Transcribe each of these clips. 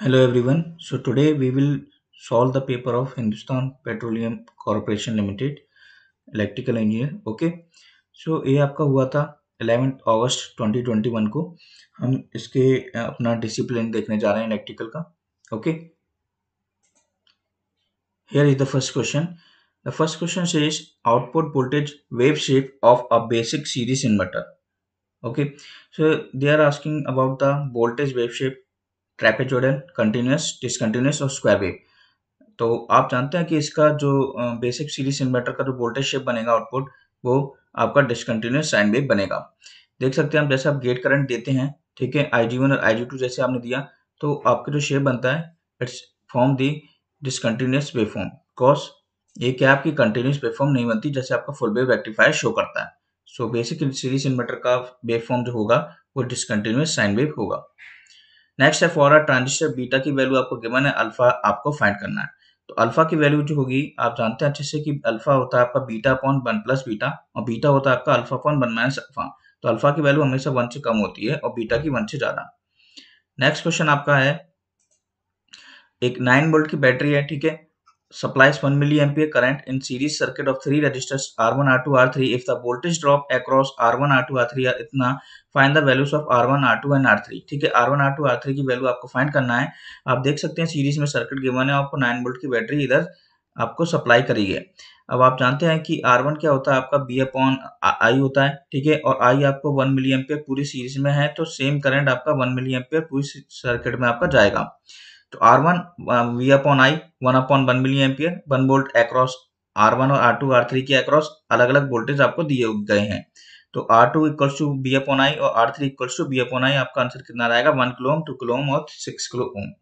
Hello everyone. So today we will solve the paper of Hindustan Petroleum Corporation Limited, electrical engineer. Okay. So ये आपका हुआ था 11 अगस्त 2021 को. हम इसके अपना डिसिप्लिन देखने जा रहे हैं इलेक्ट्रिकल का. Okay. Here is the first question. The first question says output voltage wave shape of a basic series inverter. Okay. So they are asking about the voltage wave shape, trapezoidal, continuous, discontinuous और square wave. तो आप जानते हैं कि इसका जो basic series inverter का जो वोल्टेज शेप बनेगा आउटपुट, वो आपका डिसकंटिन्यूअस साइन वेव बनेगा. देख सकते हैं आप, जैसे आप गेट करंट देते हैं, ठीक है, IG1 और IG2 जैसे आपने दिया, तो आपका जो शेप बनता है it's form the discontinuous wave form. Because ये क्या आपकी कंटिन्यूस वेव फॉर्म नहीं बनती जैसे आपका फुल वेव रेक्टिफायर शो करता है. सो बेसिक सीरीज इन्वर्टर का वेव फॉर्म जो होगा वो डिसकंटिन्यूअस साइन वेव होगा. नेक्स्ट है फॉर अ ट्रांजिस्टर बीटा की वैल्यू आपको गिवन है, अल्फा आपको फाइंड करना है. तो अल्फा की वैल्यू जो होगी, आप जानते हैं अच्छे से कि अल्फा होता है आपका बीटा अपॉन 1 प्लस बीटा, और बीटा होता है आपका अल्फा अपॉन 1 माइनस अल्फा. तो अल्फा की वैल्यू हमेशा 1 से कम होती है और बीटा की 1 से ज्यादा. नेक्स्ट क्वेश्चन आपका है, एक 9 वोल्ट की बैटरी है, ठीक है, supplies 1 milliampere current in series circuit of 3 resistors R1, R2, R3. If the voltage drop across R1, R2, R3 इतना, find the values of R1, R2 and R3. ठीक है, R1, R2, R3 की value आपको find करना है. आप देख सकते हैं सीरीज में सर्किट गिवन है, आपको 9 वोल्ट की बैटरी इधर आपको सप्लाई करी है. अब आप जानते हैं कि R1 क्या होता है आपका B अपॉन I होता है, ठीक है, और I आपको 1 मिली एम्पियर पूरी सीरीज में है, तो सेम करंट आपका 1 मिली एम्पियर पूरी सर्किट में आपका जाएगा. तो R1 V upon I 1 upon 1 milliampere 1 volt across R1 और R2 R3 के अक्रॉस अलग अलग वोल्टेज आपको दिए गए हैं. तो R2 equals to B upon I और R3 equals to B upon I. आपका आंसर कितना रहेगा? 1 किलो ओम, 2 किलो ओम और 6 किलो ओम.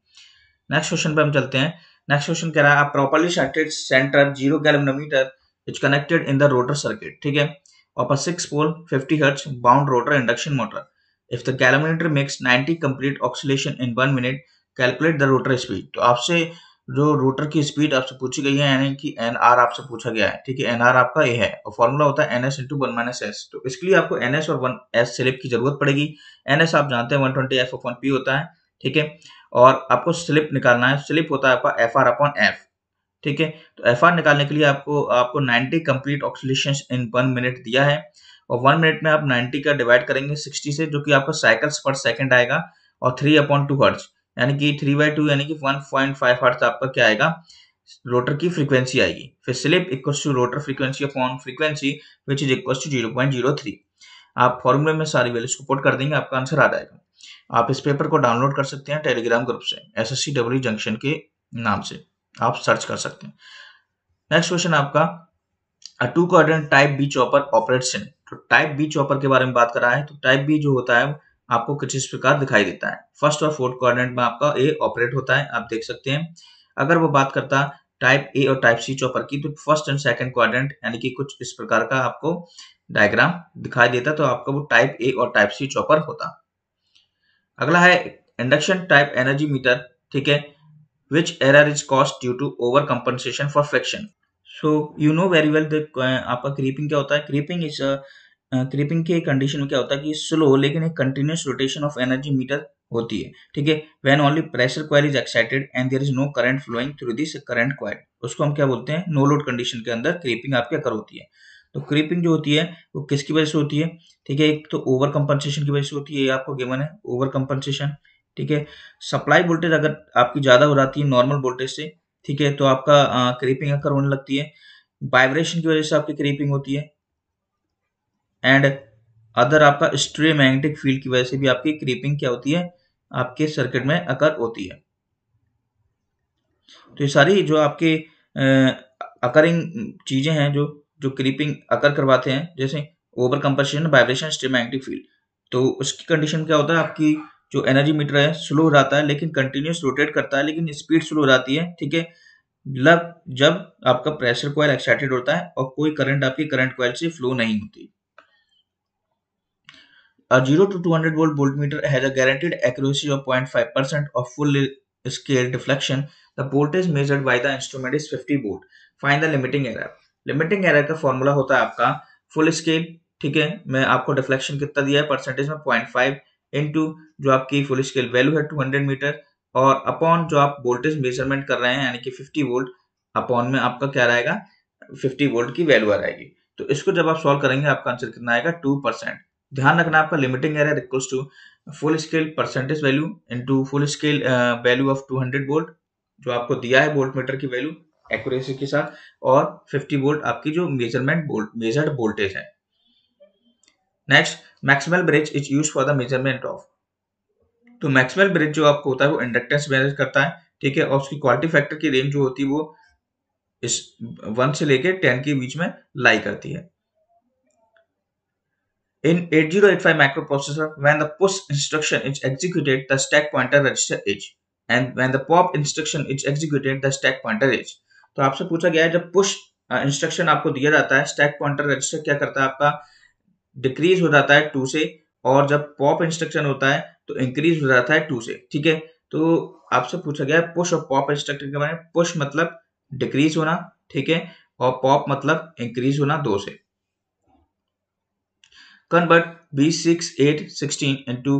नेक्स्ट क्वेश्चन पे हम चलते हैं. नेक्स्ट क्वेश्चन कह रहा है properly seated centre 0 galvanometer is connected in the rotor circuit, ठीक है, of a 6 pole 50 hertz wound rotor induction motor. If the galvanometer makes 90 complete oscillation in 1 minute, calculate the rotor speed. तो आपसे जो rotor की speed आपसे पूछी गई है, यानी कि NR आपसे पूछा गया है, ठीक है, NR आपका ये है और फॉर्मूला होता है NS इंटू 1 माइनस एस. तो इसके लिए आपको NS और 1S स्लिप की जरूरत पड़ेगी. NS आप जानते हैं 120 F अपॉन P होता है, ठीक है, और आपको स्लिप निकालना है. स्लिप होता है आपका FR अपॉन F, ठीक है. तो FR निकालने के लिए आपको 90 कंप्लीट ऑक्सीलेशंस इन 1 मिनट दिया है, और 1 मिनट में आप 90 का डिवाइड करेंगे 60 से, जो कि आपका साइकिल्स पर सेकंड आएगा, और 3 अपॉन 2 हर्ट्ज, यानी कि 3/2 यानी कि 1.5 हर्ट्ज आपका क्या आएगा? रोटर की फ्रीक्वेंसी आएगी. फिर slip equals to rotor frequency upon frequency which is equals to 0.03. आप फॉर्मूले में सारी वैल्यूज को पुट कर देंगे, आपका आंसर आ जाएगा. आप इस पेपर को डाउनलोड कर सकते हैं टेलीग्राम ग्रुप से, SSCW जंक्शन के नाम से आप सर्च कर सकते हैं. नेक्स्ट क्वेश्चन आपका, two quadrant type B chopper operates in. तो टाइप बी चॉपर के बारे में बात कर रहा है. तो टाइप बी जो होता है आपको कुछ इस प्रकार दिखाई देता है. फर्स्ट और फोर्थ क्वाड्रेंट में आपका ए ऑपरेट होता है, आप देख सकते हैं. अगर वो बात करता टाइप ए और टाइप सी चॉपर की, तो फर्स्ट एंड सेकंड क्वाड्रेंट यानी कि कुछ इस प्रकार का आपको डायग्राम दिखाई देता, तो आपका वो टाइप ए और टाइप सी चॉपर होता. अगला है इंडक्शन टाइप एनर्जी मीटर, ठीक है, which error is cost due to over compensation for friction. So you know very well that आपका क्रीपिंग क्या होता है. क्रीपिंग के कंडीशन में क्या होता है कि स्लो लेकिन एक continuous rotation of energy meter होती है, ठीक है, when only pressure coil is excited and there is no current flowing through this current coil. उसको हम क्या बोलते हैं? नो लोड कंडीशन के अंदर क्रीपिंग आपके अकर होती है. तो क्रीपिंग जो होती है वो किसकी वजह से होती है? ठीक है, एक तो ओवर कंपनसेशन की वजह से होती है, ये आपको गिवन है ओवर कंपनसेशन, ठीक है. सप्लाई वोल्टेज अगर आपकी ज्यादा हो जाती है नॉर्मल वोल्टेज से, ठीक है, तो आपका क्रीपिंग अकर होने लगती है. वाइब्रेशन की वजह से आपकी क्रीपिंग होती है, एंड अदर आपका स्ट्रे मैग्नेटिक फील्ड की वजह से भी आपकी क्रीपिंग क्या होती है? आपके सर्किट में अकर होती है. तो ये सारी जो आपके अकरिंग चीजें हैं, जो जो क्रीपिंग अकर करवाते हैं, जैसे over compensation, vibration, stray magnetic field. तो उसकी कंडीशन क्या होता है? आपकी जो एनर्जी मीटर है स्लो हो जाता है लेकिन कंटिन्यूस रोटेट करता है, लेकिन स्पीड स्लो हो जाती है, ठीक है, जब आपका प्रेशर कॉइल एक्साइटेड होता है और कोई करंट आपकी करंट कॉइल से फ्लो नहीं होती. A 0 to 200 volt voltmeter has a guaranteed accuracy of 0.5% of full scale deflection. The voltage measured by the instrument is 50 volt. Find the limiting error. Limiting error का formula होता है आपका full scale, ठीक है, मैं आपको डिफ्लेक्शन कितना दिया है परसेंटेज में 0.5 इंटू जो आपकी फुल स्केल वैल्यू है 200 मीटर, और अपॉन जो आप वोल्टेज मेजरमेंट कर रहे हैं यानी कि 50 वोल्ट अपॉन में आपका क्या रहेगा 50 वोल्ट की वैल्यू आ जाएगी। तो इसको जब आप सॉल्व करेंगे आपका आंसर कितना आएगा 2%। ध्यान रखना आपका limiting error equals to full scale percentage value into full scale value of 200 volt जो आपको दिया है वोल्ट मीटर की वैल्यू एक्यूरेसी के साथ, और 50 वोल्ट आपकी जो मेजर्ड वोल्टेज है। Next, maximal bridge is use for the measurement of. तो मैक्सिमल ब्रिज जो आपको होता है वो इंडक्टेंस मेजर करता है, ठीक है, और उसकी क्वालिटी फैक्टर की रेंज जो होती है वो इस 1 से लेके 10 के बीच में लाई करती है। In 8085 microprocessor, when the push instruction is executed, the stack pointer register is, and when the pop instruction is executed, the stack pointer is। तो आपसे पूछा गया है जब पुश इंस्ट्रक्शन आपको दिया जाता है स्टैक पॉइंटर रजिस्टर क्या करता है आपका डिक्रीज हो जाता है 2 से, और जब पॉप इंस्ट्रक्शन होता है तो इंक्रीज हो जाता है 2 से, ठीक है। तो आपसे पूछा गया है पुश और पॉप इंस्ट्रक्शन के बारे में। पुश मतलब डिक्रीज होना, ठीक है, और पॉप मतलब इंक्रीज होना 2 से। Convert B6816 into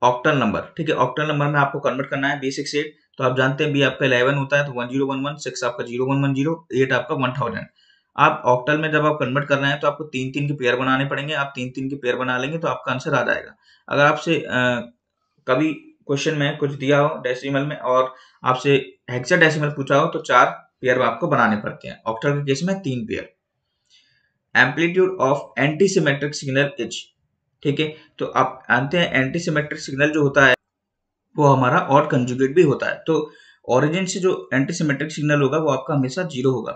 octal number, ठीक है, ऑक्टल नंबर में आपको कन्वर्ट करना है B68। तो आप जानते हैं B आपका 11 होता है तो 1011, 6 आपका 0110, 8 आपका 1000। आप ऑक्टल में जब आप कन्वर्ट कर रहे हैं तो आपको 3-3 के पेयर बनाने पड़ेंगे। आप 3-3 के पेयर बना लेंगे तो आपका आंसर आ जाएगा। अगर आपसे कभी क्वेश्चन में कुछ दिया हो डेसिमल में और आपसे हेक्साडेसिमल पूछा हो तो 4 पेयर आपको बनाने पड़ते हैं, ऑक्टल के केस में 3 pair. Amplitude of antisymmetric signal is, ठीक है, तो आप जानते हैं एंटीसिमेट्रिक सिग्नल जो होता है वो हमारा ऑड कंजुगेट भी होता है। तो ओरिजिन से जो एंटीसिमेट्रिक सिग्नल होगा वो आपका हमेशा 0 होगा।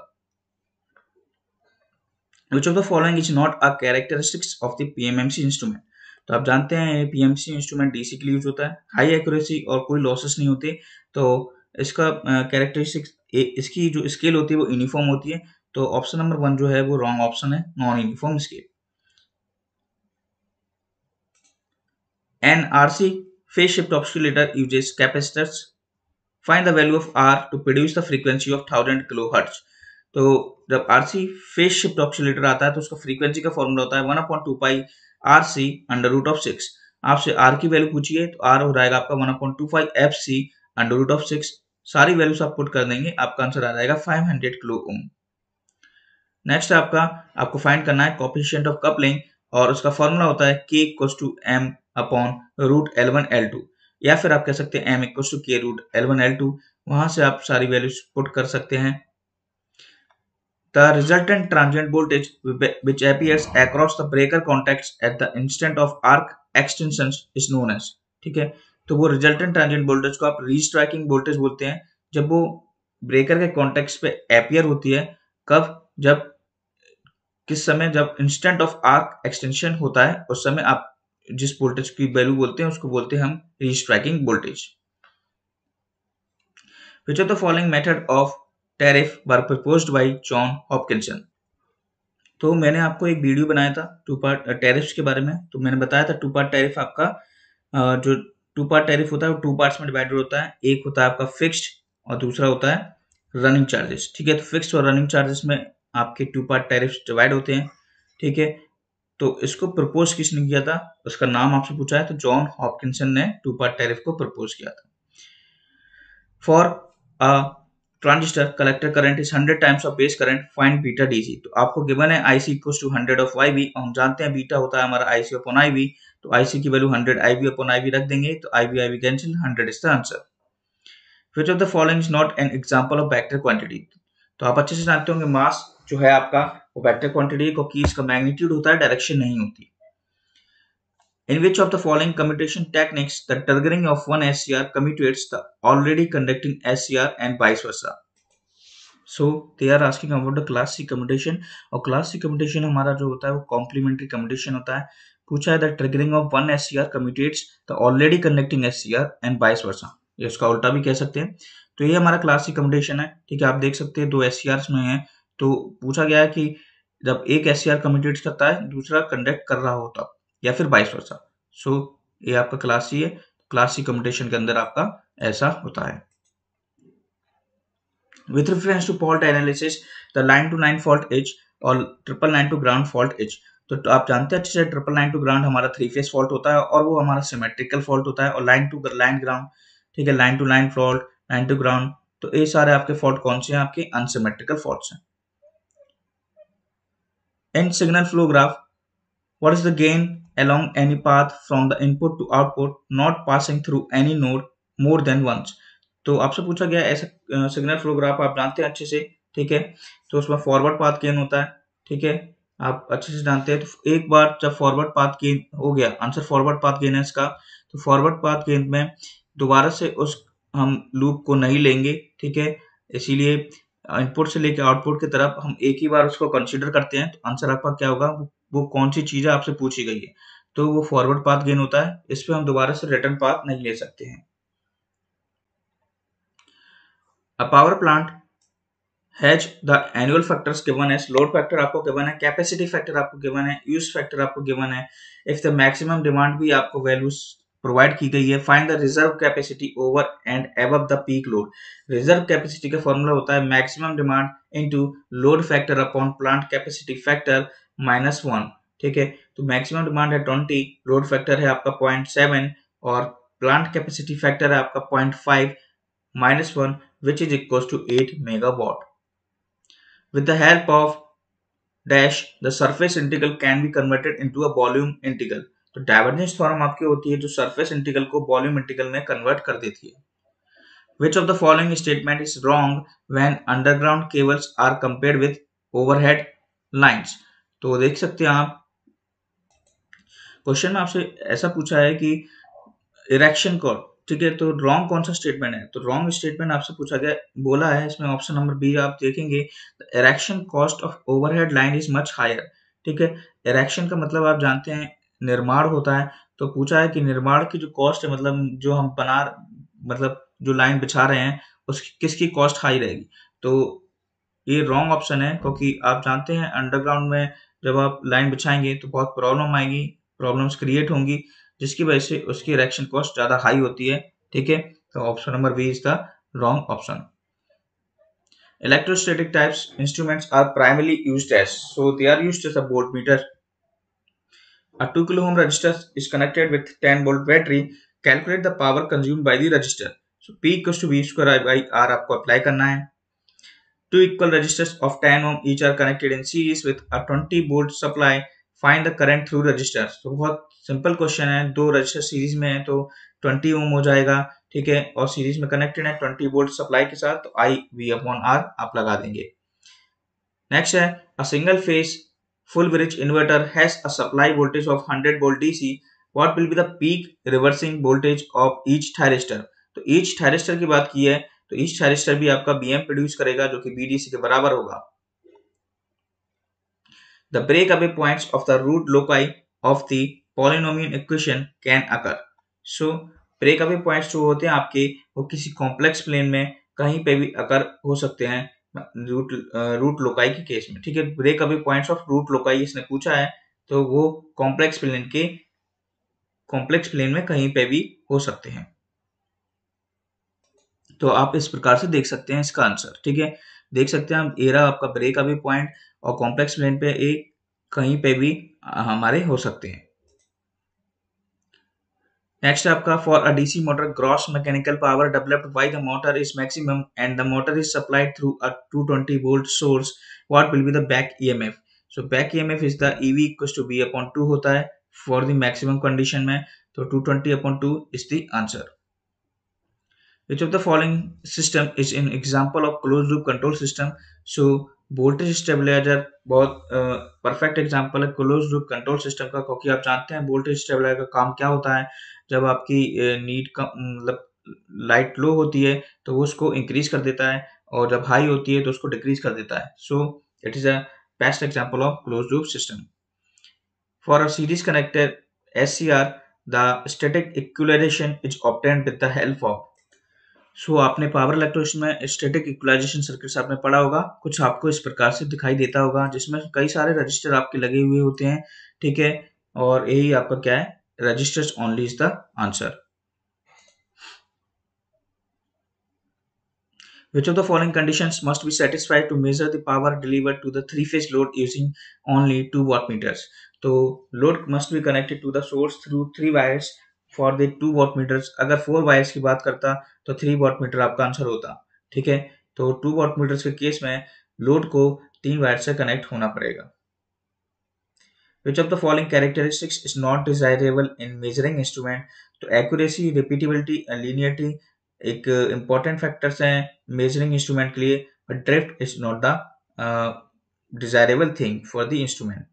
Which of the following is not a characteristics of the PMMC instrument. तो आप जानते हैं पीएमसी इंस्ट्रूमेंट डीसी के लिए यूज होता है, हाई एक्यूरेसी और कोई लॉसेस नहीं होते। तो इसका कैरेक्टरिस्टिक्स इसकी जो स्केल होती है वो यूनिफॉर्म होती है। तो ऑप्शन नंबर 1 जो है वो रॉन्ग ऑप्शन है, non uniform scale. An RC phase shift oscillator uses capacitors. Find the value of R to produce the frequency of 1000 kilohertz. तो जब RC फेज शिफ्ट ऑक्सीलेटर आता है तो उसका फ्रीक्वेंसी का फॉर्मूला होता है 1/2 RC अंडर रूट ऑफ 6। आपसे R की वैल्यू पूछिए तो R हो जाएगा आपका 1/2 FC अंडर रूट ऑफ 6। सारी वैल्यूज आप पुट कर देंगे, आपका आंसर आ जाएगा 500 किलो ओम। नेक्स्ट आपको फाइंड करना है कोएफिशिएंट ऑफ कपलिंग, और उसका फॉर्मूला होता है K equals to M upon root L1 L2, या फिर आप कह सकते हैं M equals to K root L1 L2। वहां से आप सारी वैल्यूज पुट कर सकते हैं। The resultant transient voltage which appears across the breaker contacts at the instant of arc extensions is known as, ठीक है, तो वो रिजल्टेंट ट्रांजिएंट वोल्टेज को आप रीस्ट्राइकिंग वोल्टेज बोलते हैं जब वो ब्रेकर के कॉन्टेक्ट पे अपियर होती है। कब? जब किस समय? जब इंस्टेंट ऑफ आर्क एक्सटेंशन होता है उस समय आप जिस वोल्टेज की वैल्यू बोलते हैं उसको बोलते हैं हम restriking voltage. Which of the following method of tariff were proposed by John Hopkinson? तो मैंने आपको एक वीडियो बनाया था टू पार्ट टैरिफ्स के बारे में। तो मैंने बताया था टू पार्ट टैरिफ आपका जो टू पार्ट टैरिफ होता है वो 2 पार्ट्स में डिवाइडेड होता है। एक होता है आपका फिक्स्ड और दूसरा होता है रनिंग चार्जेस, ठीक है। तो फिक्स्ड और रनिंग चार्जेस में आपके 2 पार्ट टैरिफ्स डिवाइड होते हैं, ठीक है। तो इसको प्रपोज किसने किया था, उसका नाम आपसे पूछा है, तो जॉन हॉपकिंसन ने 2 पार्ट टैरिफ को प्रपोज किया था। For a transistor collector current is 100 times of base current, find beta DC. तो आपको गिवन है IC equals to 100 of IB, हम जानते हैं बीटा होता है हमारा IC अपॉन IB। तो IC की वैल्यू 100 IB अपॉन IB रख देंगे तो IB cancel, 100 is the answer. Which of the following is not an example of vector quantity. तो आप अच्छे से जानते होंगे मास जो है आपका वो वेक्टर क्वांटिटी को की इसका मैग्नीट्यूड होता है, डायरेक्शन नहीं होती। In which of the following commutation techniques the triggering of one SCR commutates the already conducting SCR and vice versa? So they are asking about the class C commutation, और class C commutation हमारा जो होता है वो complementary commutation होता है। पूछा है the triggering of one SCR commutates the already conducting SCR and vice versa, ये उसका उल्टा भी कह सकते हैं। तो ये हमारा class C commutation है, ठीक है। आप देख सकते हैं 2 SCRs में है, तो पूछा गया है कि जब एक SCR commutates करता है दूसरा कंडक्ट कर रहा होता या फिर वाइस वर्सा। सो ये आपका क्लास सी है। क्लास सी कम्यूटेशन के अंदर आपका ऐसा होता है। With reference to fault analysis the line to line fault as और 999 टू ग्राउंड फॉल्ट एज। तो आप जानते हैं अच्छे से 999 टू ग्राउंड हमारा 3 फेज फॉल्ट होता है और वो हमारा सिमेट्रिकल फॉल्ट होता है, और लाइन टू लाइन ग्राउंड, ठीक है, line to line fault, line to ground, तो ये सारे आपके फॉल्ट कौन से हैं, आपके अनसिमेट्रिकल फॉल्ट्स हैं। In signal flow graph, what is the gain along any path from the input to output not passing through any node more than once? तो आपसे पूछा गया ऐसा सिग्नल फ्लो ग्राफ आप जानते हैं अच्छे से, ठीक है, तो उसमें फॉरवर्ड पाथ गेन होता है, ठीक है, आप अच्छे से जानते हैं। तो एक बार जब फॉरवर्ड पाथ गेन हो गया, आंसर फॉरवर्ड पाथ गेन है इसका, तो फॉरवर्ड पाथ गेन में दोबारा से उस हम लूप को नहीं लेंगे, ठीक है, इसीलिए इनपुट से लेकर आउटपुट की तरफ हम एक ही बार उसको कंसीडर करते हैं, तो आंसर आपका क्या होगा, वो कौन सी चीज़ आपसे पूछी गई है, तो वो फॉरवर्ड पाथ गेन होता है, इस पे हम दोबारा से रिटर्न पाथ नहीं ले सकते हैं। A power plant has the annual factors given है, लोड फैक्टर आपको गिवन है, कैपेसिटी फैक्टर आपको गिवन है, यूज फैक्टर आपको गिवन है, इफ द मैक्सिमम डिमांड भी आपको वैल्यूज प्रोवाइड की गई है। Find the reserve capacity over and above the peak load. Reserve capacity का फॉर्मूला होता है maximum demand into load factor upon plant capacity factor -1, ठीक है, तो मैक्सिमम डिमांड है 20, लोड फैक्टर है आपका 0.7 और प्लांट कैपेसिटी फैक्टर है आपका 0.5 -1 which is equals to 8 megawatt. With the help of dash, the surface integral can be converted into a volume integral. तो डाइवर्जेंस थ्योरम आपकी होती है जो सरफेस इंटीग्रल को वॉल्यूम इंटीग्रल में कन्वर्ट कर देती है। Which of the following statement is wrong when underground cables are compared with overhead lines? तो देख सकते हैं आप क्वेश्चन में आपसे ऐसा पूछा है कि इरेक्शन कॉर्ड, ठीक है, तो रॉन्ग कौन सा स्टेटमेंट है, तो रॉन्ग स्टेटमेंट आपसे पूछा गया, बोला है इसमें ऑप्शन नंबर बी आप देखेंगे, erection cost of overhead line is much higher, ठीक है, इरेक्शन का मतलब आप जानते हैं निर्माण होता है, तो पूछा है कि निर्माण की जो कॉस्ट है, मतलब जो हम बना, मतलब जो लाइन बिछा रहे हैं उसकी किसकी कॉस्ट हाई रहेगी, तो ये रॉन्ग ऑप्शन है, क्योंकि आप जानते हैं अंडरग्राउंड में जब आप लाइन बिछाएंगे तो बहुत प्रॉब्लम आएगी, प्रॉब्लम्स क्रिएट होंगी, जिसकी वजह से उसकी इरेक्शन कॉस्ट ज़्यादा हाई होती है, ठीक है, तो option number B is the wrong option. Electrostatic types instruments are primarily used as, so they are used as a voltmeter. A 2 kilo ohm resistor is connected with 10 volt battery. Calculate the power consumed by the resistor. So P equals to V square by R आपको apply करना है। Two equal resistors of 10 ohm each are connected in series with a 20 volt supply. Find the current through resistors. तो बहुत simple question है, दो register series में है तो 20 ओम हो जाएगा, ठीक है, और सीरीज में कनेक्टेड है 20 वोल्ट सप्लाई के साथ, तो आई वी अपॉन आर आप लगा देंगे। नेक्स्ट है a single phase full bridge inverter has a supply voltage of 100 volt DC, what will be the peak reversing voltage of each thyristor. तो ईच थायरिस्टर की बात की है, तो ईच थायरिस्टर भी आपका बीएम प्रोड्यूस करेगा जो कि बीडीसी के बराबर होगा। The breakaway points of the root loci of the polynomial equation can occur. So breakaway points जो होते हैं आपके वो किसी कॉम्प्लेक्स प्लेन में कहीं पे भी अकर हो सकते हैं रूट लोकाई के केस में, ठीक है, breakaway points of root loci इसने पूछा है, तो वो कॉम्प्लेक्स प्लेन में कहीं पे भी हो सकते हैं, तो आप इस प्रकार से देख सकते हैं इसका आंसर, ठीक है, देख सकते हैं आप एरा आपका ब्रेक अवे पॉइंट और कॉम्प्लेक्स प्लेन पे एक कहीं पे भी हमारे हो सकते हैं। नेक्स्ट आपका for a DC motor gross mechanical power developed by the motor is maximum and the motor is supplied through a 220 volt source, what will be the back EMF. So back EMF is the EV equals to B upon 2 होता है for the maximum condition में, तो 220 upon 2 is the answer. Which of the following system is an example of closed loop control system? So voltage stabilizer बहुत perfect example है close loop control system का, क्योंकि आप जानते हैं वोल्टेज स्टेबलाइजर का काम क्या होता है, जब आपकी नीड का मतलब लाइट लो होती है तो वो उसको इंक्रीज कर देता है और जब हाई होती है तो उसको डिक्रीज कर देता है, so it is a best example of close loop system. For a series connected SCR the static equalization is obtained with the help of, सो आपने पावर इलेक्ट्रोनिक्स में स्टैटिक इक्वलाइजेशन सर्किट्स आपने पढ़ा होगा, कुछ आपको इस प्रकार से दिखाई देता होगा जिसमें कई सारे रजिस्टर आपके लगे हुए होते हैं, ठीक है, और यही आपका क्या है, resistors only is the answer. Which of the following conditions must be satisfied to measure the power delivered to the three-phase load using only 2 wattmeters? तो load must be connected to the source through 3 wires for the 2 watt meters. अगर 4 wires की बात करता तो 3 watt meter आपका answer होता। ठीक है, तो 2 वॉट मीटर्स के केस में लोड को 3 वायर से कनेक्ट होना पड़ेगा। Which of the following characteristics is not desirable in measuring instrument? तो accuracy, repeatability and linearity एक important factors हैं measuring instrument के लिए, but drift is not the desirable thing for the instrument.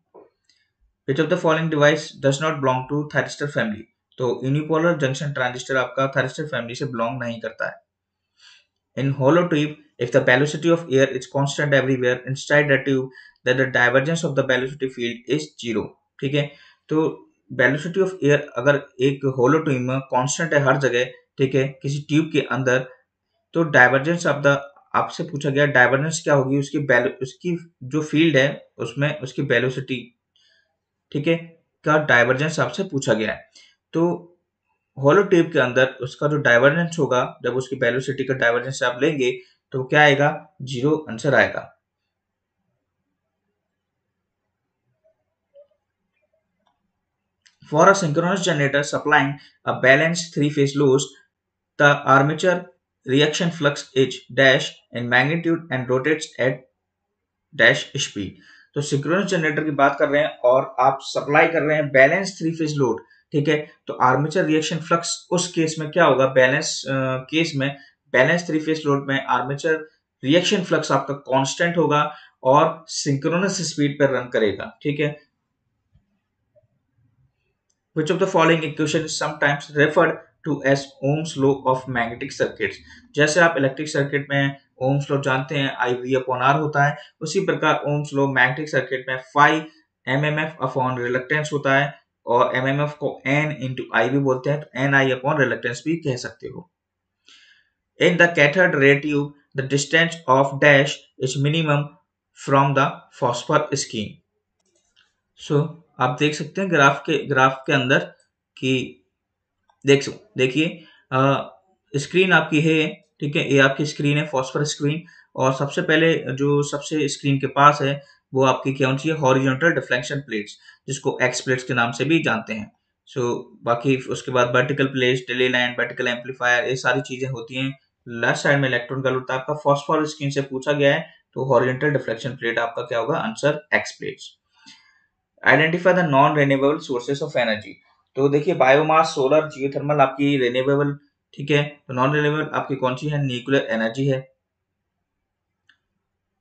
Which of the following device does not belong to thyristor family? तो unipolar junction transistor आपका thyristor family से belong नहीं करता है। In hollow tube, if the velocity of air is constant everywhere inside the tube, then the divergence of the velocity field is zero. ठीक है, तो velocity of air अगर एक होलो ट्यूब में कांस्टेंट है हर जगह, ठीक है, किसी ट्यूब के अंदर, तो डाइवर्जेंस ऑफ द, आपसे पूछा गया डाइवर्जेंस क्या होगी, उसकी जो फील्ड है उसमें उसकी वेलोसिटी, ठीक है, का डाइवर्जेंस आपसे पूछा गया है। तो होलो ट्यूब के अंदर उसका जो डाइवर्जेंस होगा, जब उसकी वेलोसिटी का डाइवर्जेंस आप लेंगे तो क्या आएगा, जीरो आंसर आएगा। For a synchronous generator supplying a balanced three-phase load, the armature reaction flux is dash in magnitude and rotates at dash speed। तो सिंक्रोनस जनरेटर की बात कर रहे हैं और आप सप्लाई कर रहे हैं बैलेंस थ्री फेज लोड, ठीक है, तो आर्मेचर रिएक्शन फ्लक्स उस केस में क्या होगा, बैलेंस केस में, बैलेंस थ्री फेज लोड में आर्मेचर रिएक्शन फ्लक्स आपका कांस्टेंट होगा और सिंक्रोनस स्पीड पर रन करेगा। ठीक है, Which of the following equation is sometimes referred to as Ohm's law of magnetic circuits? जैसे आप इलेक्ट्रिक सर्किट में ओम्स लॉ जानते हैं, आई वी अपॉन आर होता है, उसी प्रकार ओम्स लॉ मैग्नेटिक सर्किट में phi M M F upon reluctance होता है, और एम एम एफ को एन इंटू आई भी बोलते हैं, तो एन आई अपॉन रिलक्टेंस भी कह सकते हो। In the cathode ray tube, the distance of dash is minimum from the phosphor scheme. सो आप देख सकते हैं ग्राफ के अंदर कि देखिए स्क्रीन आपकी है, ठीक है, ये आपकी स्क्रीन है, फॉस्फोरस स्क्रीन, और सबसे पहले जो सबसे स्क्रीन के पास है वो आपकी क्या होनी चाहिए, हॉरिजॉन्टल डिफ्लेक्शन प्लेट्स, जिसको एक्स प्लेट्स के नाम से भी जानते हैं। बाकी उसके बाद vertical plates, daily line, vertical amplifier, ये सारी चीजें होती हैं। लेफ्ट साइड में इलेक्ट्रॉन का होता है आपका, फॉस्फोरस स्क्रीन से पूछा गया है, तो हॉरिजॉन्टल डिफ्लेक्शन प्लेट आपका क्या होगा, answer X plates. Identify the non renewable sources of energy. तो देखिए बायोमास, सोलर, जियोथर्मल आपकी रिन्यूएबल, ठीक है, तो नॉन रिन्यूएबल आपकी कौन सी है, न्यूक्लियर एनर्जी है।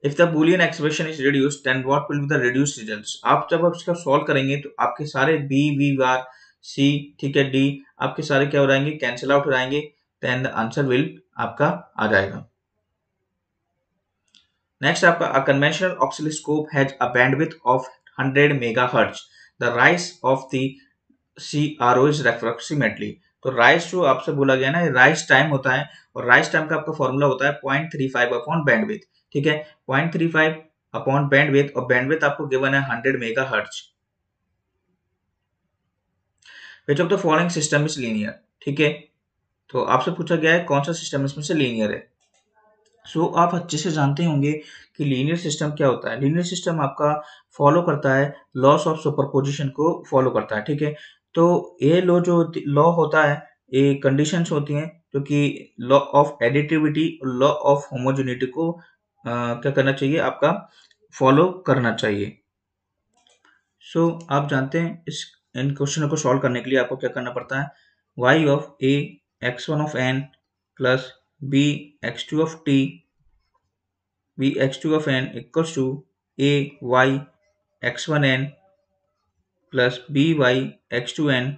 If the Boolean expression is reduced then what will be the reduced results. आप जब आप इसका सॉल्व करेंगे तो आपके सारे बी वी आर सी, ठीक है, डी, आपके सारे क्या हो जाएंगे, कैंसिल आउट हो जाएंगे, देन द आंसर विल आपका आ जाएगा। नेक्स्ट आपका, a conventional oscilloscope has a bandwidth of 100 megahertz, the rise of the CRO is approximately. तो राइज जो आपसे बोला गया ना, राइज टाइम होता है, और राइज टाइम का आपका फॉर्मूला होता है 0.35 अपॉन बैंडविड्थ, ठीक है, 0.35 अपॉन बैंडविड्थ, और बैंडविड्थ आपको गिवन है 100 megahertz. Which of the following system is linear, ठीक है, तो आपसे पूछा गया है कौन सा सिस्टम इसमें से लीनियर है। आप अच्छे से जानते होंगे कि लीनियर सिस्टम क्या होता है। लीनियर सिस्टम आपका फॉलो करता है लॉस ऑफ सुपरपोजिशन को फॉलो करता है, ठीक है, तो ये लॉ होता है, ये कंडीशंस होती हैं, क्योंकि law of additivity, law of homogeneity को क्या करना चाहिए, आपका फॉलो करना चाहिए। आप जानते हैं इन क्वेश्चनों को सॉल्व करने के लिए आपको क्या करना पड़ता है, y of a x1 of n plus b x2 of t b x2 of n equals to a y x1n plus B Y x2n,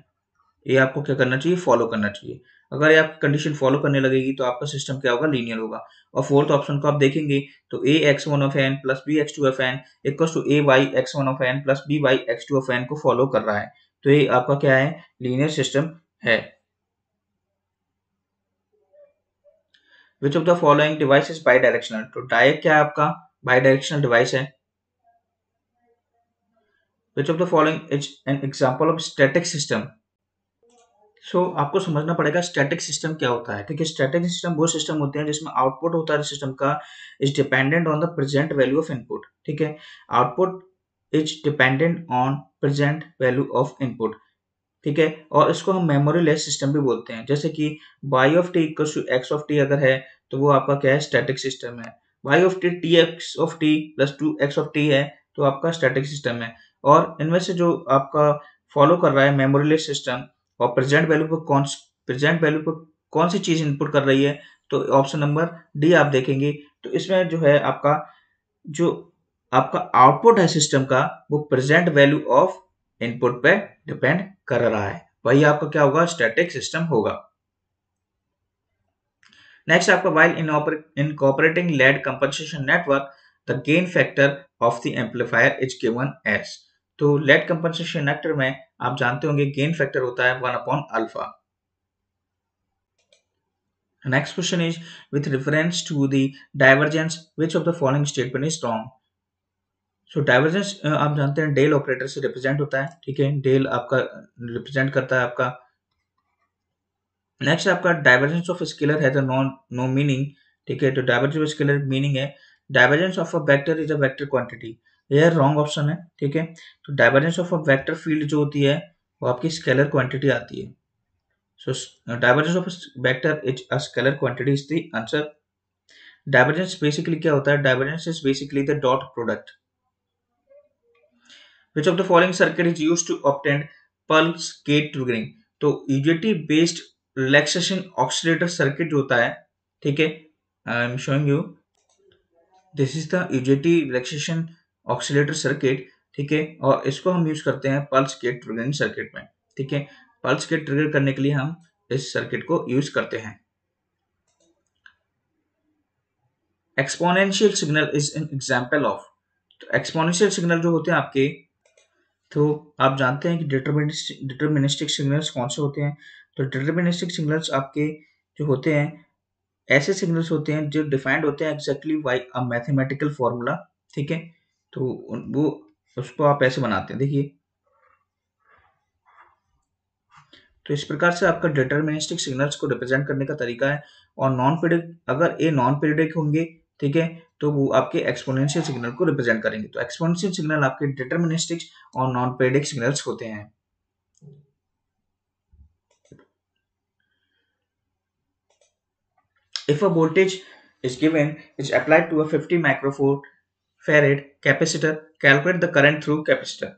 ये आपको क्या करना चाहिए, फॉलो करना चाहिए। अगर ये आपकी कंडीशन फॉलो करने लगेगी तो आपका सिस्टम क्या होगा, लीनियर होगा। और फोर्थ ऑप्शन को आप देखेंगे तो a x1 of n plus b x2 of n equals to a y x1 of n plus b y x2 of n को फॉलो कर रहा है, तो ये आपका क्या है, लीनियर सिस्टम है। Which of the following device is by directional, तो डायरेक्ट क्या है आपका, बाई डायरेक्शनल डिवाइस है। Which of the following is an example of static system? आपको समझना पड़ेगा स्टैटिक सिस्टम क्या होता है, ठीक है। स्टैटिक सिस्टम वो सिस्टम होते हैं जिसमें आउटपुट होता है सिस्टम का is dependent on the present value of input, ठीक है, output is dependent on present value of input. ठीक है, और इसको हम मेमोरी लेस सिस्टम भी बोलते हैं। जैसे कि y of T equals to x of T अगर है तो वो आपका क्या है, स्टैटिक सिस्टम है। y of T T X of T plus 2x of T है तो आपका स्टैटिक सिस्टम है। और इनमें से जो आपका फॉलो कर रहा है मेमोरी लेस सिस्टम और प्रेजेंट वैल्यू पर कौन सी चीज इनपुट कर रही है, तो ऑप्शन नंबर डी आप देखेंगे तो इसमें जो है आपका जो आपका आउटपुट है सिस्टम का वो प्रेजेंट वैल्यू ऑफ इनपुट पे डिपेंड कर रहा है, वही आपका क्या होगा, स्टैटिक सिस्टम होगा। नेक्स्ट आपका while incorporating lead compensation network the gain factor of the amplifier is given as, तो lead compensation network में आप जानते होंगे गेन फैक्टर होता है 1 upon alpha. Next question is with reference to the divergence which of the following statement is wrong. So divergence आप जानते हैं डेल ऑपरेटर से रिप्रेजेंट होता है, ठीक है, डेल आपका रिप्रेजेंट करता है आपका। नेक्स्ट आपका डाइवर्जेंस ऑफ स्केलर है द नो मीनिंग, ठीक है, तो डाइवर्जेंस ऑफ स्केलर मीनिंग है divergence of a vector is a vector quantity, यह रॉन्ग ऑप्शन है, ठीक है। तो divergence of a vector field जो होती है वो आपकी स्केलर क्वांटिटी आती है। So divergence of vector is a scalar quantity is the answer. Divergence basically क्या होता है, divergence is basically the dot product. Which of the following circuit is used to obtain pulse gate triggering, तो UJT based relaxation oscillator circuit जो होता है, ठीक है, I am showing you this is the UJT relaxation oscillator circuit, ठीक है, और इसको हम यूज करते हैं पल्स गेट ट्रिगरिंग सर्किट में, ठीक है। पल्स गेट ट्रिगर करने के लिए हम इस सर्किट को यूज करते हैं। Exponential signal is an example of, तो एक्सपोनेंशियल सिग्नल जो होते हैं आपके, तो आप जानते हैं कि डिटर्मिनिस्टिक सिग्नल्स कौन से होते हैं, तो डिटर्मिनिस्टिक सिग्नल्स आपके जो होते हैं ऐसे सिग्नल्स होते हैं जो डिफाइंड होते हैं exactly by a mathematical formula, ठीक है, तो वो उसको आप ऐसे बनाते हैं, देखिए, तो इस प्रकार से आपका डिटर्मिनिस्टिक सिग्नल्स को रिप्रेजेंट करने का तरीका है। और नॉन पीरियडिक, अगर ये नॉन पीरियडिक होंगे, ठीक है, तो वो आपके एक्सपोनेंशियल सिग्नल को रिप्रेजेंट करेंगे। तो एक्सपोनेंशियल सिग्नल आपके डिटर्मिनिस्टिक और नॉन पीरियडिक सिग्नल्स होते हैं। If a voltage is given is applied to a 50 microfarad capacitor, calculate the current through capacitor।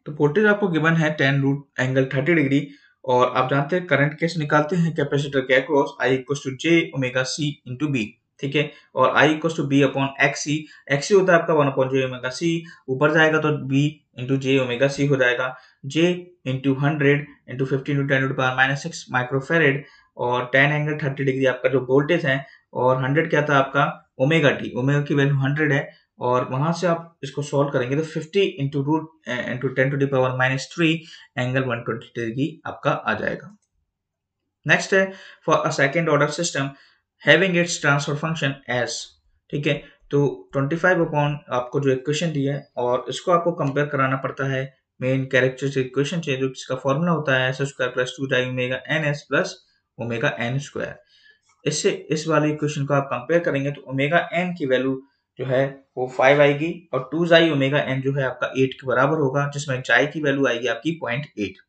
तो वोल्टेज आपको गिवन है 10 रूट एंगल 30 डिग्री, और आप जानते हैं करंट कैसे निकालते हैं कैपेसिटर के across, I equal to J omega C into B, ठीक है, और I equal to B upon X C होता है आपका 1 अपॉन जे ओमेगा सी, ऊपर जाएगा तो B into J omega C हो जाएगा, J into 100 into 15 into 10 to power minus 6 microfarad, और 10 एंगल 30 डिग्री आपका जो वोल्टेज है, और 100 क्या था आपका ओमेगा टी, ओमेगा की वैल्यू 100 है, और वहां से आप इसको सॉल्व करेंगे तो 50 into root into 10 to the power minus 3 angle 120 degree आपका आ जाएगा। नेक्स्ट है for a second order system having its transfer function as, ठीक है, तो 25 अपॉन आपको जो इक्वेशन दी है और इसको आपको कंपेयर कराना पड़ता है मेन कैरेक्टरिस्टिक इक्वेशन से, जो इसका फॉर्मूला होता है S square plus 2 time omega N S plus omega N square. इससे इस वाले इक्वेशन को आप कंपेयर करेंगे तो ओमेगा एन की वैल्यू जो है वो 5 आएगी, और 2 जाई ओमेगा एन जो है आपका 8 के बराबर होगा, जिसमें जाई की वैल्यू आएगी आपकी 0.8।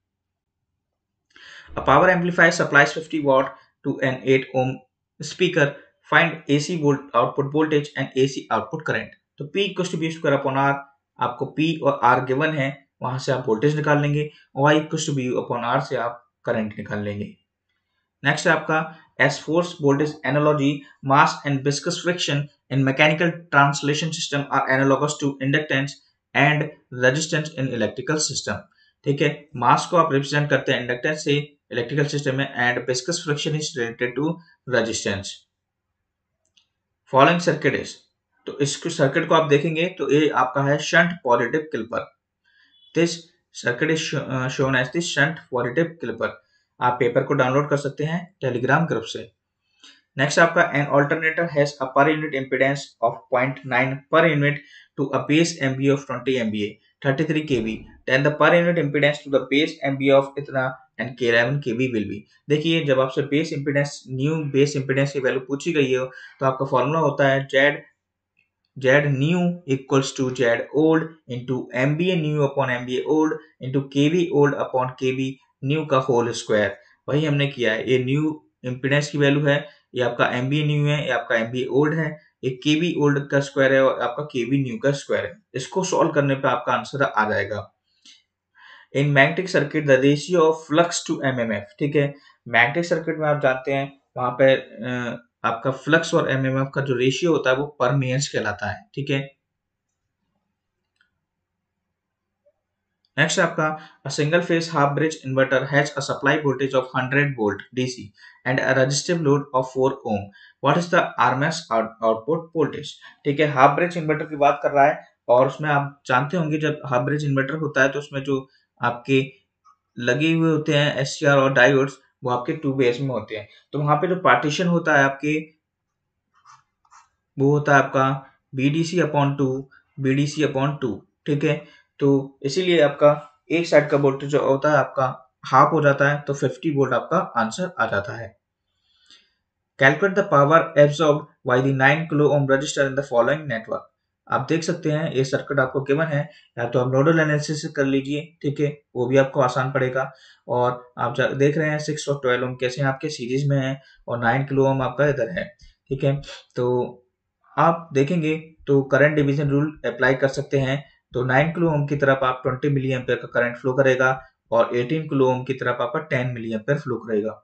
A power amplifier supplies 50 watt to an 8 ohm speaker. Find AC output voltage and AC output current। तो P equal to V square upon R, आपको P और R गिवन है, वहां से आप वोल्टेज निकाल लेंगे, और Y equal to B upon R से आप करंट निकाल लेंगे। नेक्स्ट है आपका as force voltage analogy, mass and viscous friction in mechanical translation system are analogous to inductance and resistance in electrical system। ठीक है, मास को आप रिप्रेजेंट करते हैं इंडक्टेंस से इलेक्ट्रिकल सिस्टम में, and viscous friction is related to resistance. Following circuit is, तो इस सर्किट को आप देखेंगे तो ये आपका है shunt positive clipper. This circuit is shown as the shunt positive clipper. आप पेपर को डाउनलोड कर सकते हैं टेलीग्राम ग्रुप से। नेक्स्ट आपका an alternator has a per unit impedance of 0.9 per unit to a base MV of 20 MVA 33 kV, then the per unit impedance to the base MV of इतना and के 11 kV will be. देखिए, जब आपसे base impedance new base impedance की value पूछी गई हो तो आपका फॉर्मूला होता है Z Z new equals to Z old into MVA new upon MVA old into kV old upon kV new का होल स्क्वायर। वही हमने किया है। ये न्यू इम्पीडेंस की वैल्यू है, ये आपका एमबीए न्यू है, ये आपका एमबीए ओल्ड है, ये केवी ओल्ड का स्क्वायर है और आपका केवी न्यू का स्क्वायर है। इसको सॉल्व करने पे आपका आंसर आ जाएगा। In magnetic circuit the ratio of flux to MMF, ठीक है। मैग्नेटिक सर्किट में आप जानते हैं वहां पे आपका फ्लक्स और एमएमएफ का जो रेशियो होता है वो परमियंस कहलाता है, ठीक है। नेक्स्ट आपका a single phase half bridge inverter has a supply voltage of 100 volt DC and a resistive load of 4 ohm. What is the RMS output voltage? ठीक है, हाफ ब्रिज इन्वर्टर की बात कर रहा है और उसमें आप जानते होंगे जब हाफ ब्रिज इन्वर्टर होता है तो उसमें जो आपके लगे हुए होते हैं एससीआर और डायोड्स वो आपके टू बेस में होते हैं। तो वहां पे जो पार्टीशन होता है आपके वो होता है आपका BDC upon two, BDC upon two, ठीक है। तो इसीलिए आपका एक साइड का वोल्टेज जो होता है आपका हाफ हो जाता है, तो 50 वोल्ट आपका आंसर आ जाता है। Calculate the power absorbed by the 9 kilo ohm resistor in the following network. आप देख सकते हैं ये सर्किट आपको गिवन है, या तो आप नोडल एनालिसिस कर लीजिए, ठीक है, वो भी आपको आसान पड़ेगा। और आप देख रहे हैं 6 और 12 ओम कैसे आपके सीरीज में है और 9 किलो ओम आपका इधर है, ठीक है। तो आप देखेंगे तो करंट डिवीजन रूल अप्लाई कर सकते हैं। तो 9 किलो ओम की तरफ आप 20 मिली एम्पेयर का करंट फ्लो करेगा और 18 किलो ओम की तरफ आपका 10 मिली एम्पेयर फ्लो करेगा।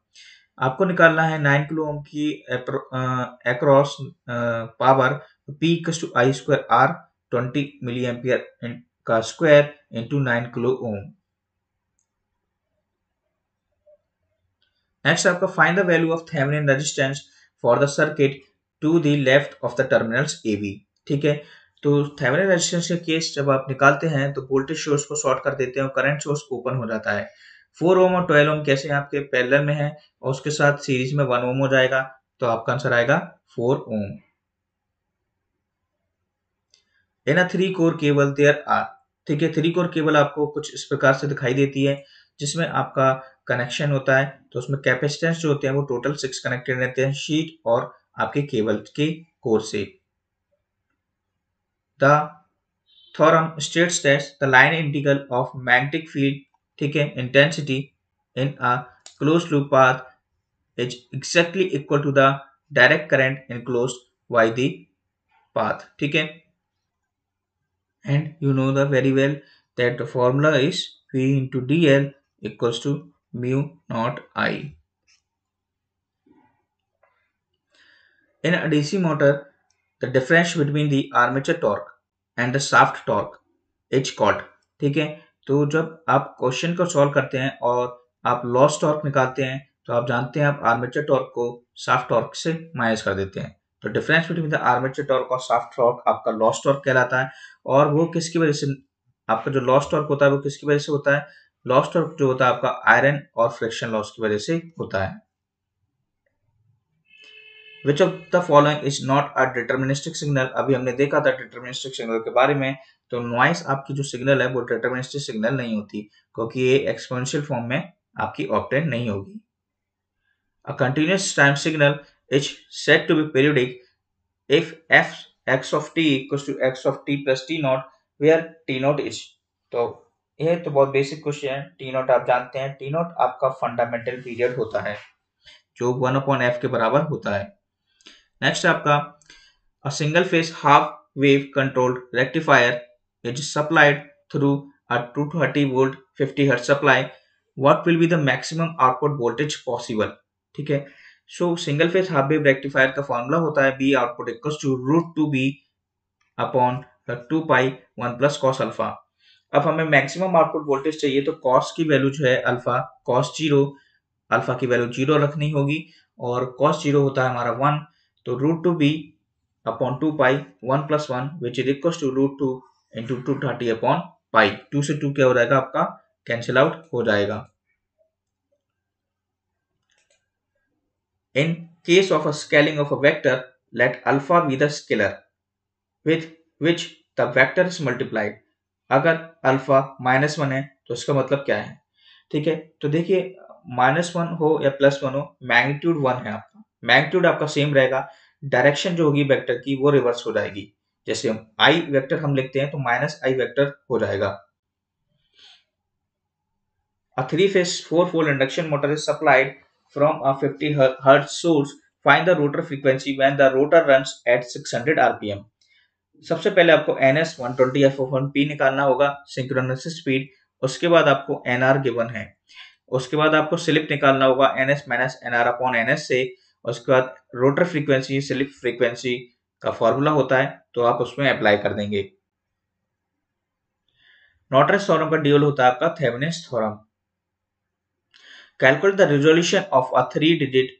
आपको निकालना है 9 किलो ओम की across power P to I square R 20 milliampere का square into 9 kilo ohm. Next आपका find the value of Thevenin resistance for the circuit to the left of the terminals A B, ठीक है। तो Thevenin resistance का case जब आप निकालते हैं तो वोल्टेज सोर्स को शॉर्ट कर देते हैं और करंट सोर्स ओपन हो जाता है। 4 ओम और 12 ओम कैसे आपके पैरेलल में है और उसके साथ सीरीज में 1 ओम हो जाएगा, तो आपका आंसर आएगा 4 ओम। इन अ 3 कोर केबल देयर आर, ठीक है, 3 कोर केबल आपको कुछ इस प्रकार से दिखाई देती है जिसमें आपका कनेक्शन होता है। तो उसमें कैपेसिटेंस जो होते हैं वो टोटल 6 कनेक्टेड रहते हैं शीट और आपके केबल के कोर से। The theorem states that the line integral of magnetic field, ठीक है, intensity in a closed loop path is exactly equal to the direct current enclosed by the path, ठीक है। And you know the very well that the formula is V into dl equals to mu naught I. In a DC motor, the difference between the armature torque and the shaft torque is called, ठीक है। तो जब आप question को solve करते हैं और आप लॉस टॉर्क निकालते हैं तो आप जानते हैं आप आर्मेचर टॉर्क को शाफ्ट टॉर्क से माइनस कर देते हैं। तो difference between the armature torque और शाफ्ट टॉर्क आपका लॉस टॉर्क कहलाता है। और वो किसकी वजह से, आपका जो लॉस टॉर्क होता है वो किसकी वजह से होता है? लॉस टॉर्क जो होता है आपका आयरन और फ्रिक्शन लॉस की वजह से होता है। Which of the following is not a deterministic signal. अभी हमने देखा था डिटर्मिनिस्टिक सिग्नल के बारे में। तो नॉइस आपकी जो सिग्नल है वो डिटर्मिनिस्टिक सिग्नल नहीं होती क्योंकि ये एक्सपोनेंशियल फॉर्म में आपकी ऑब्टेन नहीं होगी। A continuous time signal is said to be periodic if x of t equals to x of t plus t naught where t naught is। तो ये तो बहुत बेसिक क्वेश्चन है। टी नॉट आप जानते हैं, टी नॉट आपका fundamental period होता है जो 1/f के बराबर होता है। नेक्स्ट आपका a single phase half wave controlled rectifier is supplied through a 230 volt 50 hertz supply। what will be the maximum output voltage possible, ठीक है। So single phase half wave rectifier का फॉर्मूला होता है V output equals to root two B upon 2 pi 1 plus cos alpha. अब हमें maximum output voltage चाहिए तो cos की वैल्यू जो है अल्फा कॉस जीरो, अल्फा की वैल्यू जीरो रखनी होगी और कॉस जीरो होता है हमारा 1। तो root two B upon 2 pi 1 plus 1 which is equal to root two into 230 upon pi. 2 से 2 क्या हो जाएगा आपका कैंसिल आउट हो जाएगा। In case of a scaling of a vector, let alpha be the scalar with which the vector is multiplied। अगर alpha -1 है तो इसका मतलब क्या है, ठीक है। तो देखिए -1 हो या +1 हो, मैग्नीट्यूड 1 है आपका, मैग्नीट्यूड आपका सेम रहेगा, डायरेक्शन जो होगी वेक्टर की वो रिवर्स हो जाएगी। जैसे आई वेक्टर हम लिखते हैं तो माइनस आई वेक्टर हो जाएगा। A three-phase four-pole induction motor is supplied from a 50 Hz source. Find the rotor frequency when the rotor runs at 600 rpm. सबसे पहले आपको NS 120 F1P निकालना होगा, सिंक्रोनस स्पीड। उसके बाद आपको NR गिवन है। उसके बाद आपको स्लिप निकालना होगा NS minus NR upon NS से। उसके बाद रोटर फ्रीक्वेंसी स्लिप फ्रीक्वेंसी का फॉर्मूला होता है, तो आप उसमें अप्लाई कर देंगे। नॉर्टन थ्योरम का ड्यूल होता है आपका Thevenin's theorem. Calculate the resolution of a 3-digit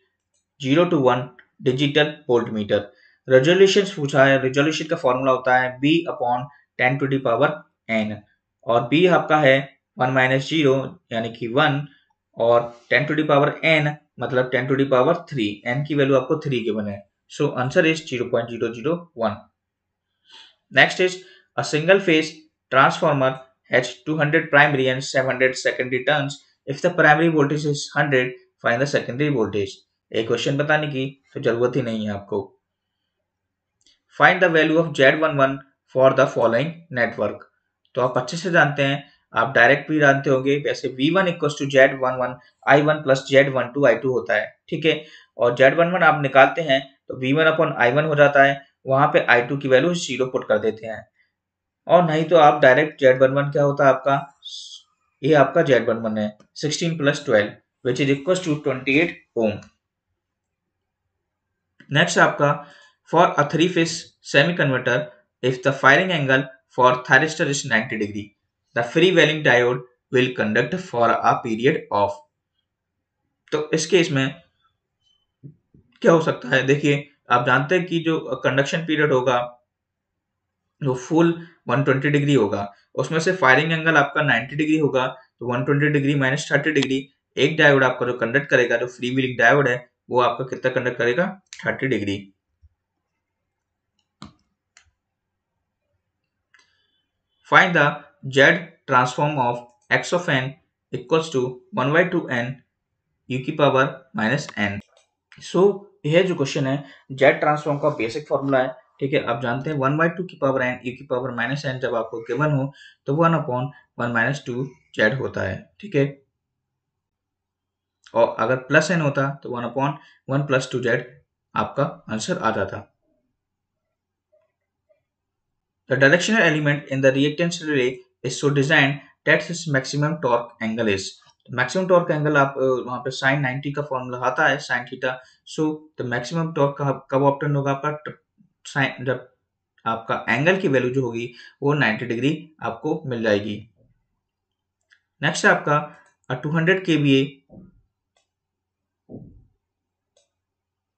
0 to 1 digital voltmeter. Resolution पूछा है, रेजोल्यूशन का फॉर्मूला होता है b upon 10 to the power n, और b आपका है 1 माइनस 0 यानी कि 1, और 10 टू दी पावर n मतलब 10 टू दी पावर 3, n की वैल्यू आपको 3 गिवन है। So answer is 0.001। Next is a single phase transformer has 200 primary and 700 secondary turns. If the primary voltage is 100, find the secondary voltage. एक question बताने की तो जरूरत ही नहीं है आपको। Find the value of Z11 for the following network. तो आप अच्छे से जानते हैं, आप डायरेक्ट भी जानते होंगे, वैसे V1 equal to Z11 I1 plus Z12 I2 होता है, ठीक है। और Z11 आप निकालते हैं तो V1 अपॉन I1 हो जाता है, वहां पे I2 की वैल्यू 0 पुट कर देते हैं, और नहीं तो आप डायरेक्ट Z11 क्या होता है आपका, ये आपका Z11 है 16 plus 12 which is equal to 28 ohm. Next आपका for a three phase semi converter if the firing angle for thyristor is 90 degree the free wheeling diode will conduct for a period of. तो इस case में क्या हो सकता है, देखिए आप जानते हैं कि जो कंडक्शन पीरियड होगा जो फुल 120 डिग्री होगा, उसमें से फायरिंग एंगल आपका 90 डिग्री होगा, तो 120 डिग्री माइनस 30 डिग्री, एक डायोड आपका जो कंडक्ट करेगा, जो फ्री व्हीलिंग डायोड है, वो आपका कितना कंडक्ट करेगा, 30 degree. Find the Z transform of x of n equals to 1/2 n u की पावर माइनस n। सो यह जो क्वेश्चन है जेड ट्रांसफॉर्म का बेसिक फॉर्मूला है, ठीक है। आप जानते हैं 1/2 की पावर n e की पावर माइनस n जब आपको गिवन हो तो 1 अपॉन 1 माइनस 2 जेड होता है, ठीक है। और अगर प्लस n होता तो 1 अपॉन 1 प्लस 2 जेड आपका आंसर आ जाता। The directional element in the reactance relay is so designed that its maximum torque angle is. Maximum torque angle आप वहां पे साइन 90 का फॉर्मूला आता है sine theta. So the maximum torque कब obtain होगा आपका, साइन जब आपका एंगल की वैल्यू जो होगी वो 90 डिग्री आपको मिल जाएगी। नेक्स्ट है आपका 200 kVA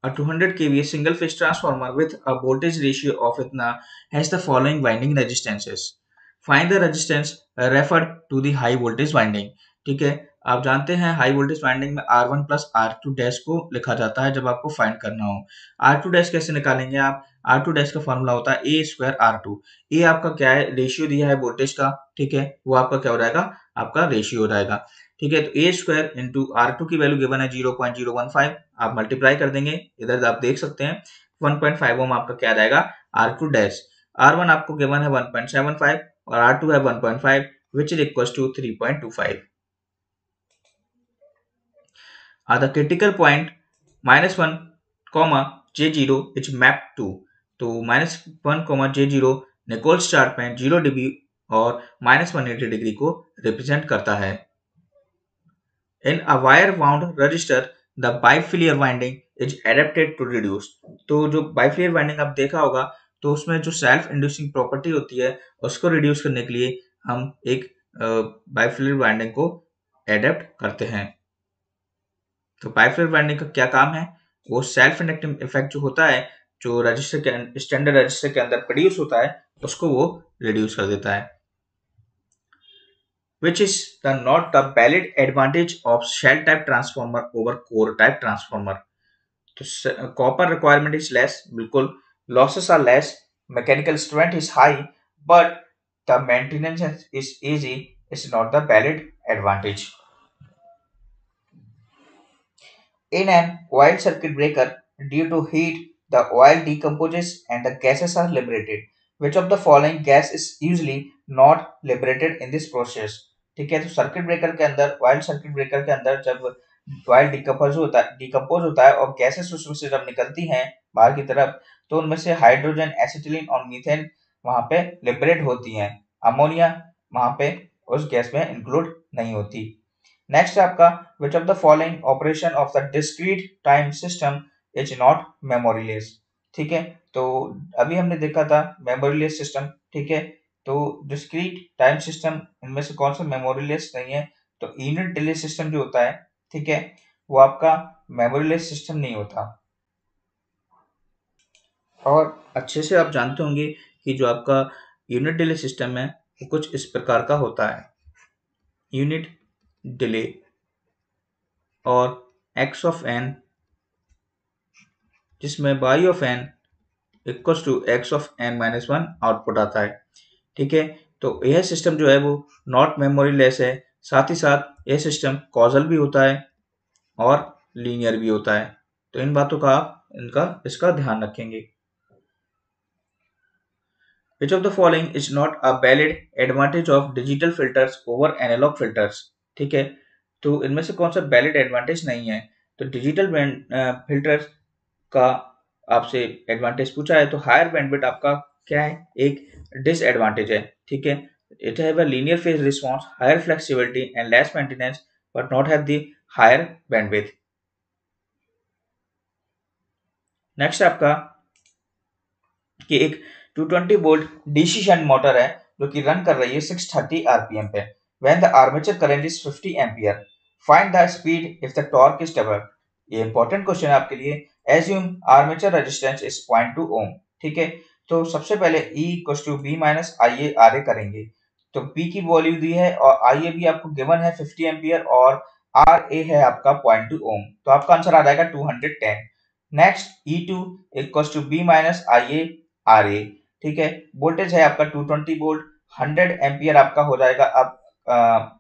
A 200 kVA single phase transformer with a voltage ratio of इतना has the following winding resistances. Find the resistance referred to the high voltage winding. ठीक है, आप जानते हैं हाई वोल्टेज वाइंडिंग में R1 प्लस R2 डैश को लिखा जाता है जब आपको फाइंड करना हो। R2 डैश कैसे निकालेंगे आप, R2 डैश का फॉर्मूला होता है A स्क्वायर R2। ए आपका क्या है, रेशियो दिया है वोल्टेज का, ठीक है, वो आपका क्या हो जाएगा, आपका रेशियो हो जाएगा, ठीक है। तो ए स्क्वायर इंटू R2 की वैल्यू गिवन है 0.015, आप मल्टीप्लाई कर देंगे, इधर आप देख सकते हैं 1.5 ओम आपका क्या जाएगा R2 डैश। R1 आपको गिवन है 1.75 और R2 है 1.5 which is equals to 3.25. The critical point -1, J0 is mapped to, तो -1, J0 निकोल्स चार्ट में 0 डिग्री और -180 डिग्री को रिप्रेजेंट करता है। In a wire wound resistor the bifilar winding is adapted to reduce. तो जो बाइफिलियर वाइंडिंग आप देखा होगा, तो उसमें जो सेल्फ इंड्यूसिंग प्रॉपर्टी होती है उसको रिड्यूस करने के लिए हम एक बाइफिलियर वाइंडिंग को एडेप्ट करते हैं। तो बाइफिलियर वाइंडिंग का क्या काम है, वो सेल्फ इंडक्टिव इफेक्ट जो होता है, जो रजिस्टर के स्टैंडर्ड रजिस्टर के अंदर प्रोड्यूस होता है, उसको वो रिड्यूस कर देता है। Which is the not the valid advantage of shell type transformer over core type transformer. तो copper requirement is less, बिल्कुल, losses are less, mechanical strength is high, but the maintenance is easy, is not the valid advantage. In an oil circuit breaker, due to heat, the oil decomposes and the gases are liberated. Which of the following gas is usually not liberated in this process. ठीक है, तो circuit breaker के अंदर, wild circuit breaker के अंदर जब wild decompose होता है और गैसेस उसमें से जब निकलती हैं बाहर की तरफ, तो उनमें से हाइड्रोजन, एसिटिलीन और मीथेन वहां पे लिबरेट होती हैं। अमोनिया वहां पे उस गैस में इंक्लूड नहीं होती। नेक्स्ट है आपका, which of the following operation of the discrete time system is not memoryless. ठीक है, तो अभी हमने देखा था मेमोरीलेस सिस्टम। ठीक है, तो डिस्क्रीट टाइम सिस्टम इनमें से कौन सा मेमोरीलेस नहीं है? तो यूनिट डिले सिस्टम जो होता है, ठीक है, वो आपका मेमोरीलेस सिस्टम नहीं होता। और अच्छे से आप जानते होंगे कि जो आपका यूनिट डिले सिस्टम है वो कुछ इस प्रकार का होता है। यूनिट डिले और एक्स ऑफ एन, जिसमें y of n equals to X of n minus one output आता है। ठीक है, तो यह सिस्टम जो है वो नॉट मेमोरी लेस है, साथ ही साथ यह सिस्टम कॉजल भी होता है और लीनियर भी होता है। तो इन बातों का आप इसका ध्यान रखेंगे। Which of the following is not a valid advantage of digital filters over analog filters? ठीक है, तो इनमें से कौन सा वैलिड एडवांटेज नहीं है? तो डिजिटल फिल्टर्स का आपसे एडवांटेज पूछा है, तो हायर बैंडविड्थ आपका क्या है? एक डिसएडवांटेज है। ठीक है, it have a linear phase response, higher flexibility and less maintenance but not have the higher bandwidth. Next आपका कि एक 220 वोल्ट डीसी शंट मोटर है जो कि रन कर रही है 630 आरपीएम पे। When the armature current is 50 ampere, find the speed if the torque is double. ये इंपॉर्टेंट क्वेश्चन है आपके लिए। Assume armature resistance is 0.2 ohm. ठीक है, तो सबसे पहले E equals to V minus I a R a करेंगे। तो P की वैल्यू दी है और आई ए भी आपको गिवन है 50 एम्पियर और आर ए है आपका 0.2 ओम, तो आपका आंसर आ जाएगा 210। Next E2 equals to V minus I a R a. ठीक है, वोल्टेज है आपका 220 वोल्ट, 100 एम्पियर आपका हो जाएगा अब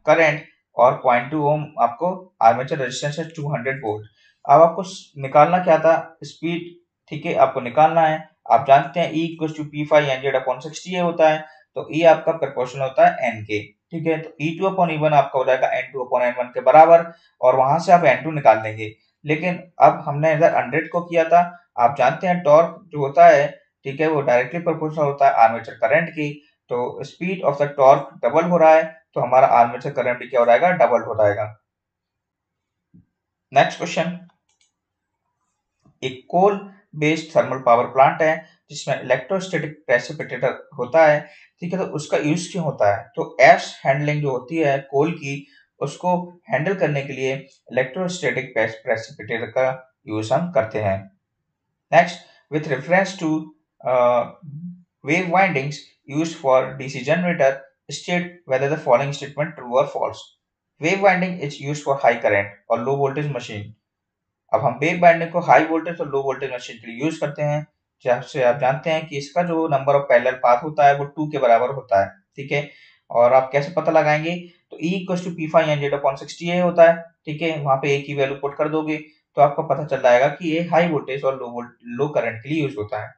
करंट, और 0.2 ओम आपको आर्मेचर रेजिस्टेंस है 200 वोल्ट। अब आपको निकालना क्या था? स्पीड। ठीक है, आपको निकालना है। आप जानते हैं E equal to P phi N Z upon 60 होता है, तो E आपका प्रोपोर्शनल होता है N के। ठीक है, तो E2 अपॉन E1 आपका हो जाएगा N2 अपॉन N1 के बराबर, और वहां से आप N2 निकाल देंगे। लेकिन अब हमने इधर 100 को किया था। आप जानते हैं टॉर्क जो होता है, ठीक है, वो डायरेक्टली प्रोपोर्शनल होता है आर्मेचर करंट की। तो speed of the torque double हो रहा है, तो हमारा आर्मेचर करंट भी क्या हो जाएगा? डबल हो जाएगा। नेक्स्ट क्वेश्चन, एक coal based thermal power plant है जिसमें इलेक्ट्रोस्टैटिक प्रेसिपिटेटर होता है। ठीक है, तो उसका यूज क्यों होता है? तो एश हैंडलिंग जो होती है कोल की, उसको हैंडल करने के लिए इलेक्ट्रोस्टैटिक प्रेसिपिटेटर का यूज हम करते हैं। Next, with reference to wave windings used for DC generator, state whether the following statement true or false. Wave winding is used for high current और low voltage machine। अब हम wave winding को high voltage और low voltage machine के लिए use करते हैं, जैसे आप जानते हैं कि इसका जो नंबर ऑफ पैरेलल पाथ होता है वो 2 के बराबर होता है। ठीक है, और आप कैसे पता लगाएंगे? तो E equal to P phi N Z upon 60 होता है। ठीक है, वहां पे ए की वैल्यू पुट कर दोगे तो आपको पता चल जाएगा कि ये हाई वोल्टेज और लो करंट के लिए यूज होता है।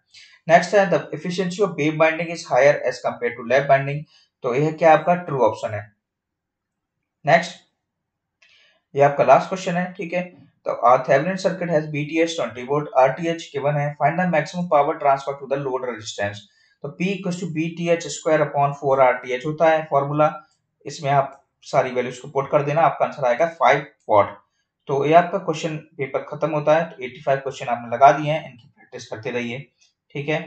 नेक्स्ट है, the efficiency of wave winding is higher as compare to lap winding. तो यह क्या आपका ट्रू ऑप्शन है। नेक्स्ट, ये आपका लास्ट क्वेश्चन है। ठीक है, तो Thevenin circuit has VTH 20 volt, RTH given है, find the maximum power transfer to the load resistance. तो P equal to VTH square upon 4 RTH होता है फॉर्मूला। इसमें आप सारी वैल्यूज को पुट कर देना, आपका आंसर आएगा 5 वॉट। तो ये आपका क्वेश्चन पेपर खत्म होता है। तो 85 क्वेश्चन आपने लगा दिए हैं, इनकी प्रैक्टिस करते रहिए। ठीक है।